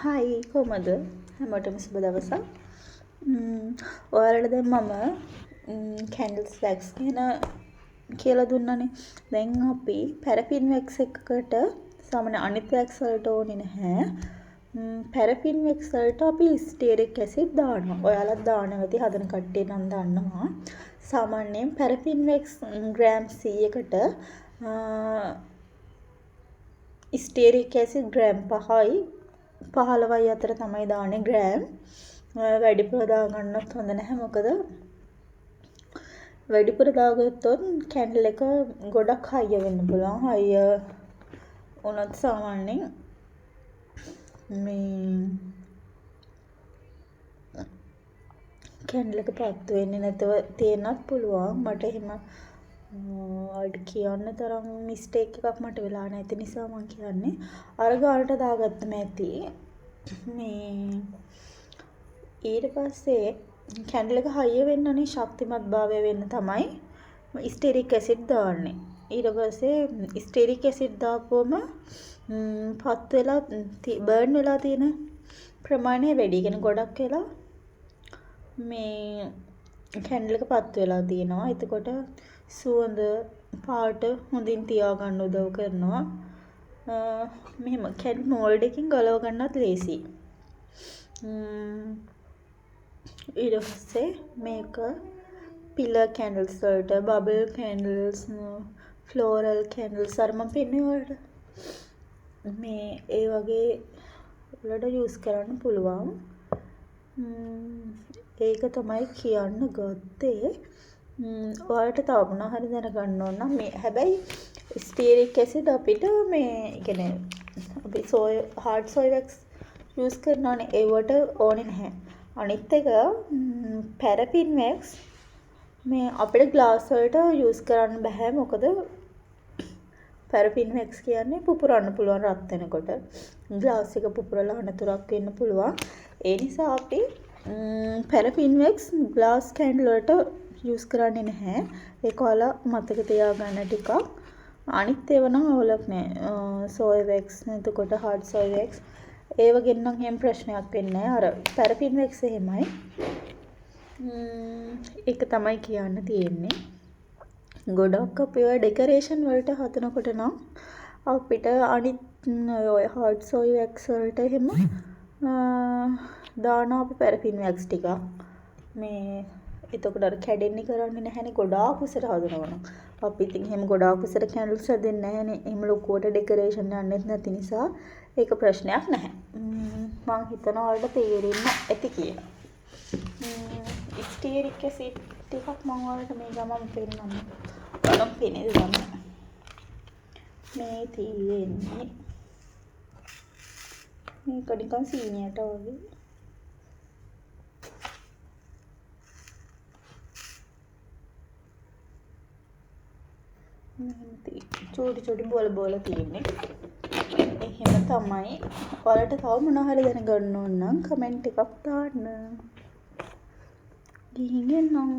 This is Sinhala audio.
හයි කොහමද? හැමෝටම සුබ දවසක්. ඔයාලට දැන් මම කැන්ඩල්ස් වැක්ස් ගැන කියලා දුන්නනේ. දැන් අපි පැරෆින් වැක්ස් එකකට සාමාන්‍ය අනිත් වැක්ස් වලට ඕනේ නැහැ. පැරෆින් වැක්ස් වලට අපි ස්ටීරික් ඇසිඩ් දානවා. ඔයාලත් දානවා ඇති හදන කට්ටිය නම් දන්නවා. සාමාන්‍යයෙන් පැරෆින් වැක්ස් ග්‍රෑම් 100කට ස්ටීරික් ඇසිඩ් ග්‍රෑම් 5යි 15යි අතර තමයි දාන්නේ ග්‍රෑම්. වැඩිපුර දාගන්නත් හොඳ නැහැ. මොකද වැඩිපුර දාගත්තොත් කැන්ඩල් එක ගොඩක් හයිය වෙන්න පුළුවන්. හයිය වුණොත් සාමාන්‍යයෙන් මේ කැන්ඩල් එක පත්තු වෙන්නේ නැතුව තියෙන්නත් පුළුවන්. මට එහෙම කියන්න තරම් මිස්ටේක් එකක් මට වෙලා නැති නිසා මම කියන්නේ අර ගානට දාගත්තම ඇති. මේ ඊට පස්සේ කැන්ඩල් එක හයිය වෙන්නනේ ශක්තිමත් භාවය වෙන්න තමයි ස්ටීරික් ඇසිඩ් දාන්නේ. ඊට පස්සේ ස්ටීරික් ඇසිඩ් දාපුවම පත් වෙලා බර්න් වෙලා තියෙන ප්‍රමාණය වැඩි. කියන්නේ ගොඩක් වෙලා මේ කැන්ඩල් එක පත් වෙලා තියෙනවා. එතකොට සුවඳ පාට හොඳින් තියාගන්න උදව් කරනවා. මෙහෙම කැන්ඩල් මෝල්ඩ් එකකින් ගලව ගන්නත් ලේසියි. ඊට පස්සේ මේක පිලර් කැන්ඩල්ස් වලට, බබල් කැන්ඩල්ස්, ෆ්ලෝරල් කැන්ඩල්ස් අර මම පෙන්නුවේ වලට මේ ඒ වගේ වලට යූස් කරන්න පුළුවන්. ඒක තමයි කියන්න ගත්තේ. ඔයාලට තව මොනවා හරි දැනගන්න ඕන නම් මේ හැබැයි ස්ටීරික් ඇසිඩ් අපිට මේ කියන්නේ අපි හાર્ඩ් සෝයි වැක්ස් යූස් කරනවානේ ඒවට ඕනේ නැහැ. අනිත් එක පැරෆින් වැක්ස් මේ අපිට ග්ලාස් වලට යූස් කරන්න බෑ. මොකද පැරෆින් වැක්ස් කියන්නේ පුපුරන්න පුළුවන් රත් වෙනකොට. ග්ලාස් එක පුපුරලා අනතුරක් වෙන්න පුළුවන්. ඒ නිසා අපි පැරෆින් වැක්ස් ග්ලාස් කැන්ඩල් වලට යූස් කරන්නේ නැහැ. ඒක ඔයාලා මතක තියාගන්න ටිකක්. අනිත් ඒවා නම් අවුලක් නැහැ. සෝය වැක්ස් එතකොට හાર્ඩ් සෝය වැක්ස් ඒව ගෙන්නම් එහෙම ප්‍රශ්නයක් වෙන්නේ නැහැ. අර පැරෆින් වැක්ස් එහෙමයි. ඒක තමයි කියන්න තියෙන්නේ. ගොඩක් අපි ඔය ඩෙකරේෂන් වලට හදනකොට නම් අපිට අනිත් ඔය හાર્ඩ් සෝයි වැක්ස් වලට එහෙම දාන අපි පැරෆින් වැක්ස් ටිකක් මේ එතකොට අර කැඩෙන්නේ කරන්නේ නැහැනේ ගොඩාක් උසට හදනවා නම්. අපි ඉතින් එහෙම ගොඩාක් උසට කැන්ඩල්ස් හදන්නේ නැහැනේ. එහෙම ලොකුවට ඩෙකරේෂන් යන්නෙත් නැති නිසා ඒක ප්‍රශ්නයක් නැහැ. මම හිතනවා ඔයාලට තේරෙන්න ඇති කියලා. ස්ටීරික් ඇසිඩ් ටිකක් මම ඔයාලට මේ ගමන් පෙන්නන්න. ඔයාලම පෙන්නේද දන්නේ. මේ තියෙන්නේ මේක නිකන් සීනියට වගේ. චූටි බෝල තියෙන්නේ. එහෙම තමයි. ඔයාලට තව මොනවා හරි දැනගන්න ඕන නම් කමෙන්ට් එකක් දාන්න. ගිහින් එන්නම්.